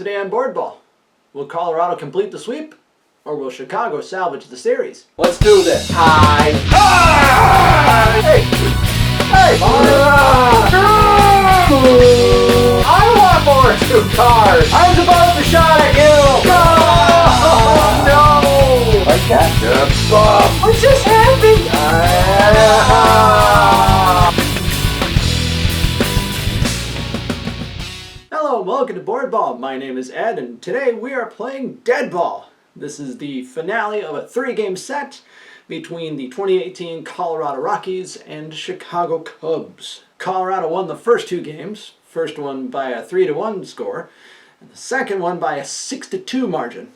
Today on Boardball, will Colorado complete the sweep, or will Chicago salvage the series? Let's do this. Hi. Hey! Hey! I want more 2 cars! I'm supposed to shot at you! Oh, no! I can't get a bump! What's just happened? Hello, welcome to Boardball. My name is Ed, and today we are playing Deadball. This is the finale of a 3-game set between the 2018 Colorado Rockies and Chicago Cubs. Colorado won the first 2 games, first one by a 3-1 score, and the second one by a 6-2 margin.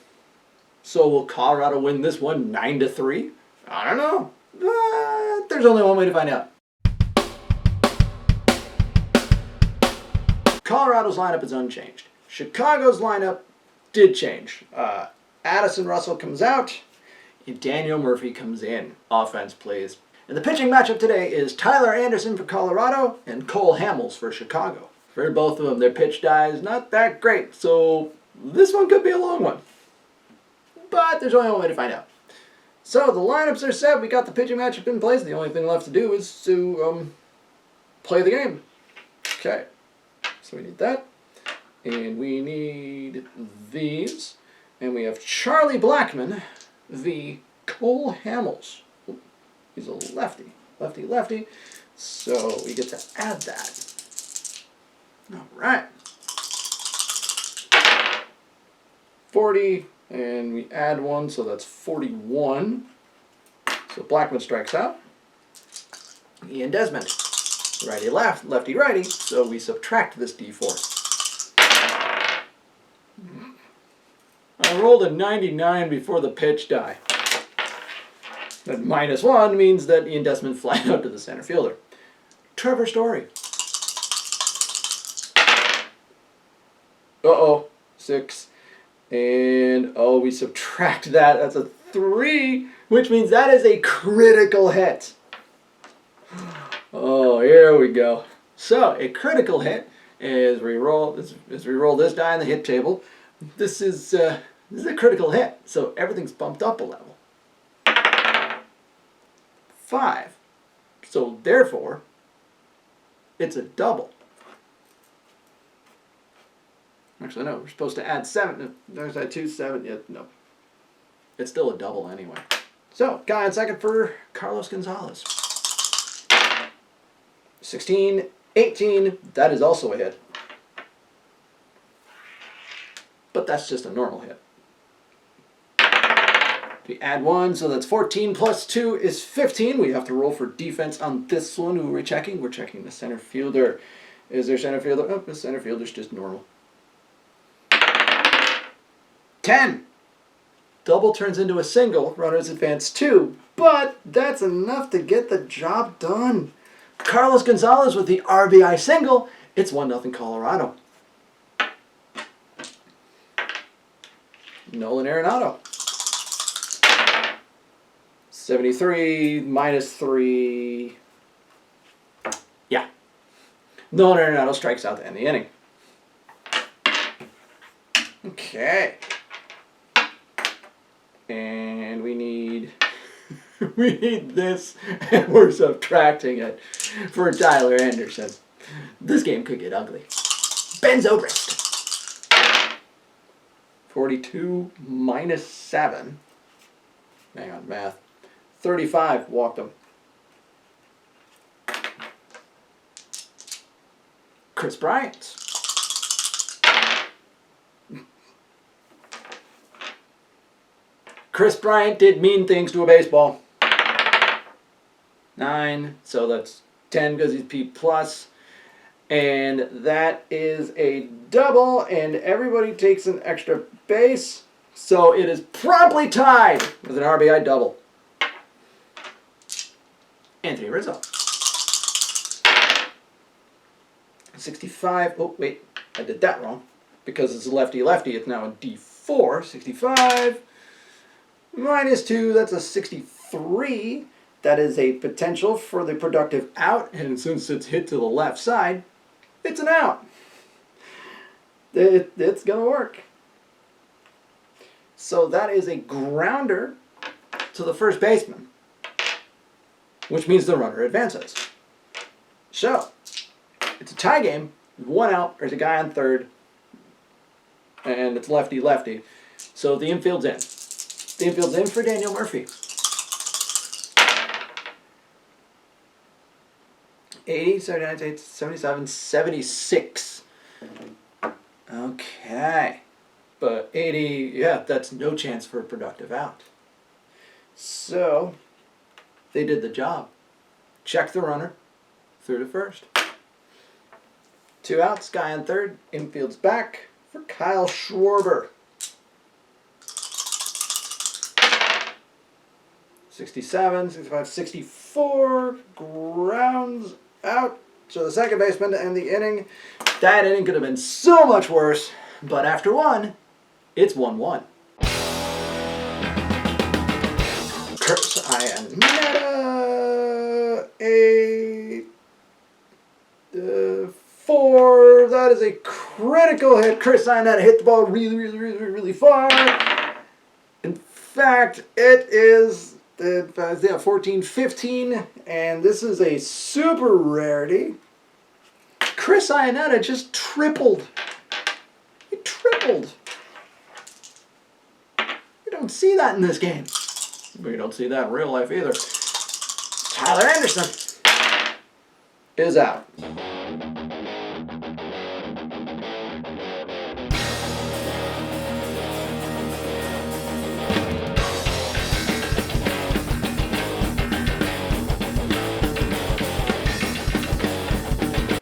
So will Colorado win this one 9-3? I don't know, but there's only one way to find out. Colorado's lineup is unchanged. Chicago's lineup did change. Addison Russell comes out, and Daniel Murphy comes in. Offense, please. And the pitching matchup today is Tyler Anderson for Colorado and Cole Hamels for Chicago. For both of them, their pitch die is not that great, so this one could be a long one. But there's only one way to find out. So the lineups are set. We got the pitching matchup in place. The only thing left to do is to play the game. Okay. So we need that. And we need these. And we have Charlie Blackmon v. Cole Hamels. Ooh, he's a lefty. Lefty. So we get to add that. All right. 40. And we add 1, so that's 41. So Blackmon strikes out. Ian Desmond. Righty left, lefty righty, so we subtract this d4. I rolled a 99 before the pitch die. That -1 means that Ian Desmond flies out to the center fielder. Trevor Story. Uh-oh, 6. And, we subtract that. That's a 3, which means that is a critical hit. Oh, here we go. So, a critical hit as we roll this die in the hit table. This is a critical hit, so everything's bumped up a level. 5. So, therefore, it's a double. Actually, no, we're supposed to add 7. There's that 2, 7. Yeah, no. It's still a double anyway. So, guy on second for Carlos Gonzalez. 16, 18, that is also a hit. But that's just a normal hit. We add 1, so that's 14 plus 2 is 15. We have to roll for defense on this one. Who are we checking? We're checking the center fielder. Is there center fielder? Oh, the center fielder's just normal. 10. Double turns into a single. Runners advance 2. But that's enough to get the job done. Carlos Gonzalez with the RBI single. It's 1-0 Colorado. Nolan Arenado. 73 -3. Yeah. Nolan Arenado strikes out to end the inning. Okay. And we need this, and we're subtracting it for Tyler Anderson. This game could get ugly. Ben Zobrist. 42 -7. Hang on, math. 35, walked him. Chris Bryant. Chris Bryant did mean things to a baseball. 9, so that's 10 because he's P+. And that is a double, and everybody takes an extra base. So it is promptly tied with an RBI double. Anthony Rizzo. 65. Oh, wait. I did that wrong. Because it's lefty-lefty, it's now a D4. 65. -2, that's a 63. That is a potential for the productive out, and since it's hit to the left side, it's an out. It's going to work. So that is a grounder to the first baseman, which means the runner advances. So, it's a tie game. One out, there's a guy on third, and it's lefty-lefty. So the infield's in. The infield's in for Daniel Murphy. 80, 79, 77, 76. Okay. But 80, yeah, that's no chance for a productive out. So, they did the job. Check the runner through to first. 2 outs, guy on third, infield's back for Kyle Schwarber. 67, 65, 64, grounds out to the second baseman to end the inning. That inning could have been so much worse, but after one, it's 1-1. Chris Iannetta, a 4. That is a critical hit. Chris Iannetta hit the ball really far. In fact, it is 14-15, and this is a super rarity. Chris Iannetta just tripled. He tripled. You don't see that in this game. We don't see that in real life either. Tyler Anderson is out.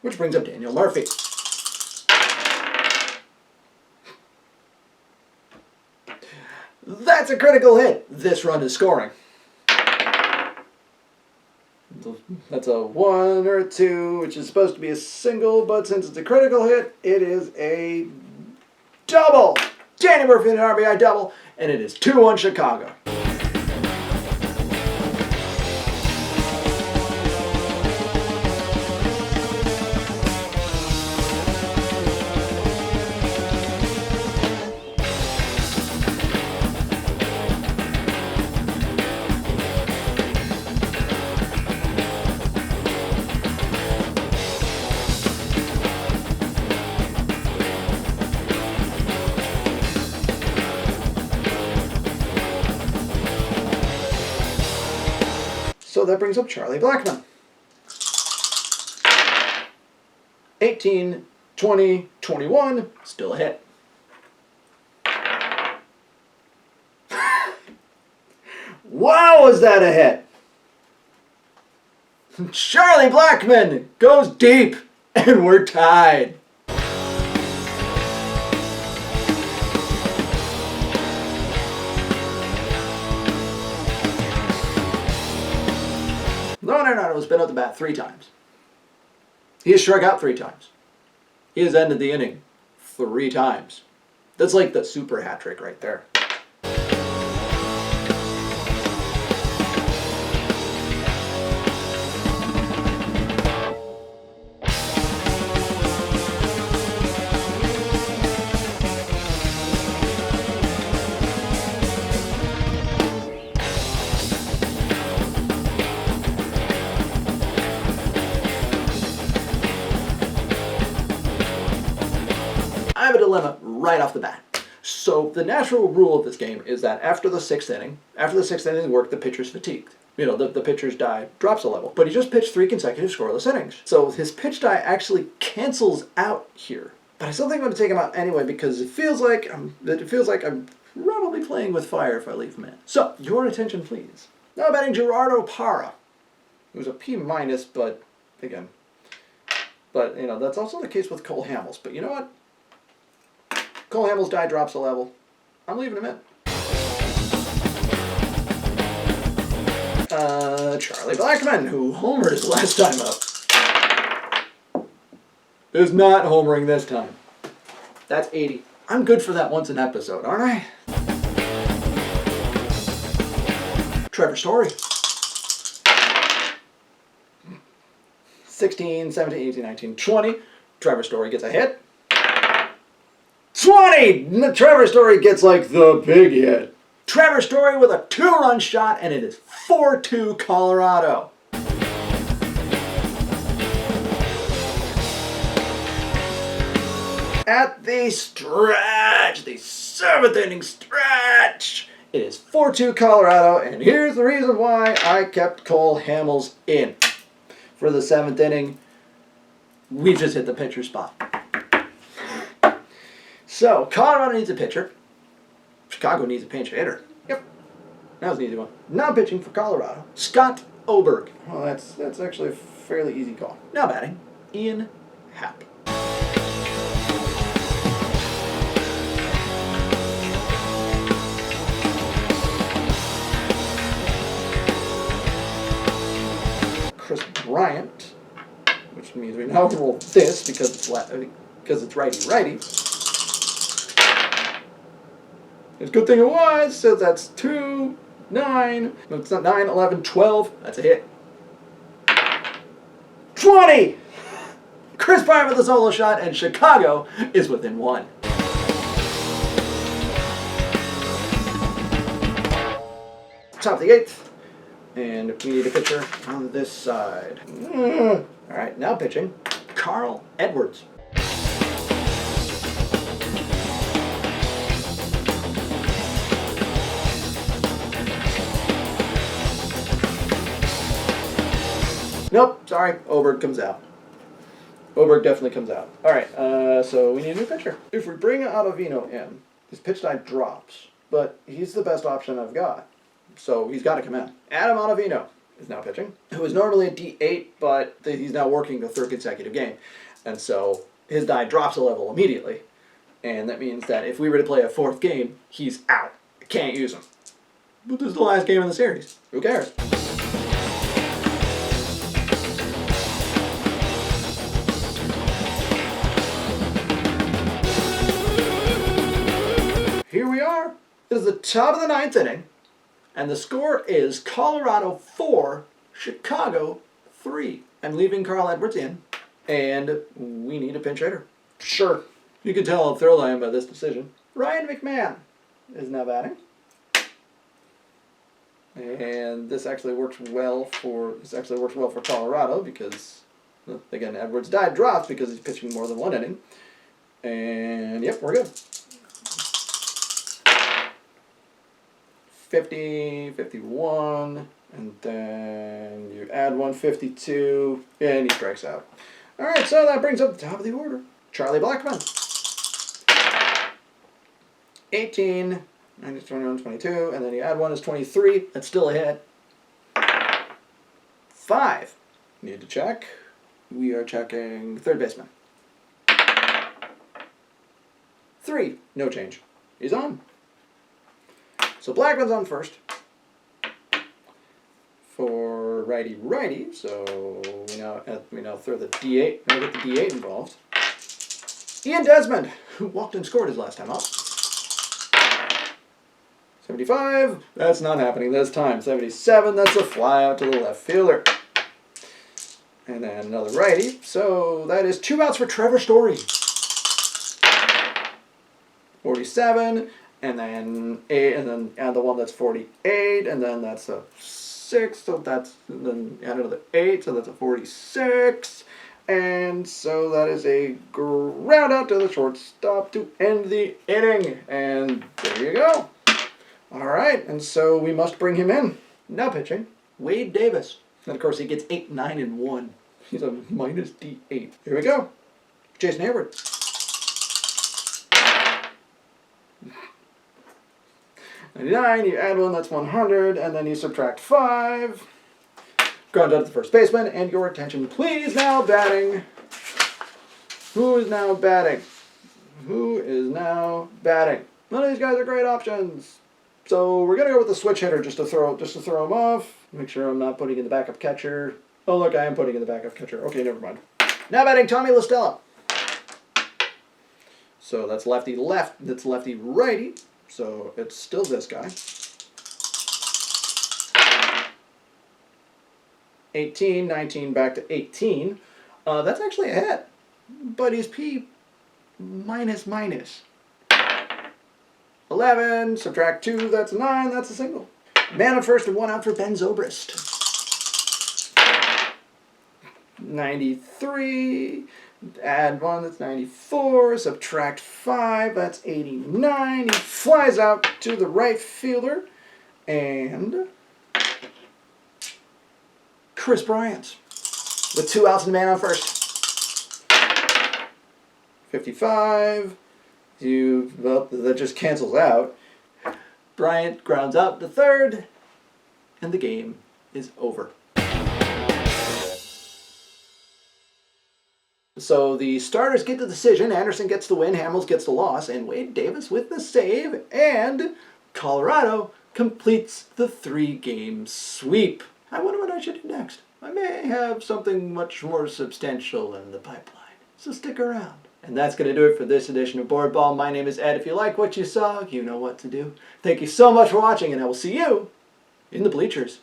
Which brings up Daniel Murphy. That's a critical hit. This run is scoring. That's a 1 or a 2, which is supposed to be a single, but since it's a critical hit, it is a double. Daniel Murphy an RBI double, and it is 2-1 Chicago. So that brings up Charlie Blackmon. 18, 20, 21, still a hit. Wow, was that a hit? Charlie Blackmon goes deep, and we're tied. Leonard has been at the bat 3 times. He has struck out 3 times. He has ended the inning 3 times. That's like the super hat trick right there. I have a dilemma right off the bat. So the natural rule of this game is that after the 6th inning work, the pitcher's fatigued. You know, the pitcher's die drops a level. But he just pitched 3 consecutive scoreless innings. So his pitch die actually cancels out here. But I still think I'm going to take him out anyway because it feels like I'm probably playing with fire if I leave him in. So, your attention please. Now batting Gerardo Parra, who's a P-, but again, you know, that's also the case with Cole Hamels. But you know what? Cole Hamels' die drops a level. I'm leaving him in. Charlie Blackmon, who homered last time up, is not homering this time. That's 80. I'm good for that once an episode, aren't I? Trevor Story. 16, 17, 18, 19, 20. Trevor Story gets a hit. 20! Trevor Story gets like the big hit. Trevor Story with a 2-run shot, and it is 4-2 Colorado. At the stretch, the 7th inning stretch, it is 4-2 Colorado, and here's the reason why I kept Cole Hamels in. For the 7th inning, we just hit the pitcher spot. So, Colorado needs a pitcher. Chicago needs a pinch hitter. Yep. That was an easy one. Now pitching for Colorado, Scott Oberg. Well, that's actually a fairly easy call. Now batting, Ian Happ. Chris Bryant, which means we now roll this because it's righty-righty. It's a good thing it was, so that's 2, 9, no, it's not 9, 11, 12, that's a hit. 20! Chris Bryant with a solo shot, and Chicago is within 1. Top of the 8th, and we need a pitcher on this side. All right, now pitching, Carl Edwards. Nope, sorry, Oberg comes out. Oberg definitely comes out. All right, so we need a new pitcher. If we bring Ottavino in, his pitch die drops, but he's the best option I've got. So he's got to come in. Adam Ottavino is now pitching, who is normally a D8, but he's now working the 3rd consecutive game. And so his die drops a level immediately. And that means that if we were to play a 4th game, he's out. Can't use him. But this is the last game in the series. Who cares? Here we are. It is the top of the 9th inning, and the score is Colorado 4, Chicago 3. I'm leaving Carl Edwards in, and we need a pinch hitter. Sure. You can tell how thrilled I am by this decision. Ryan McMahon is now batting. And this actually works well for Colorado because, again, Edwards' die drops because he's pitching more than 1 inning. And yep, we're good. 50, 51, and then you add 152, and he strikes out. All right, so that brings up the top of the order. Charlie Blackmon. 18, 19, 21, 22, and then you add 1 is 23. That's still a hit. 5. Need to check. We are checking 3rd baseman. 3. No change. He's on. So Blackman's on first for righty-righty, so we now throw the D8, now get the D8 involved. Ian Desmond, who walked and scored his last time up. 75, that's not happening this time. 77, that's a fly out to the left fielder. And then another righty, so that is 2 outs for Trevor Story. 47. And then 8, and then add the one that's 48, and then that's a 6, so that's, and then add another 8, so that's a 46, and so that is a ground out to the shortstop to end the inning, and there you go. All right, and so we must bring him in. Now pitching, Wade Davis. And of course he gets 8, 9, and 1. He's a minus D8. Here we go. Jason Hayward. 99, you add 1, that's 100, and then you subtract 5. Ground out to the first baseman, and your attention please now batting. Who is now batting? Who is now batting? None of these guys are great options. So we're going to go with the switch hitter just to throw him off. Make sure I'm not putting in the backup catcher. Oh look, I am putting in the backup catcher. Okay, never mind. Now batting Tommy La Stella. So that's lefty left, that's lefty righty. So it's still this guy. 18, 19, back to 18. That's actually a hit. But he's P minus minus. 11, subtract 2, that's 9, that's a single. Man on first and 1 out for Ben Zobrist. 93, add 1, that's 94, subtract 5, that's 89. He flies out to the right fielder, and Chris Bryant with 2 outs and a man on first. 55, well, that just cancels out. Bryant grounds out to third, and the game is over. So the starters get the decision, Anderson gets the win, Hamels gets the loss, and Wade Davis with the save, and Colorado completes the 3-game sweep. I wonder what I should do next. I may have something much more substantial in the pipeline, so stick around. And that's going to do it for this edition of Boardball. My name is Ed. If you like what you saw, you know what to do. Thank you so much for watching, and I will see you in the bleachers.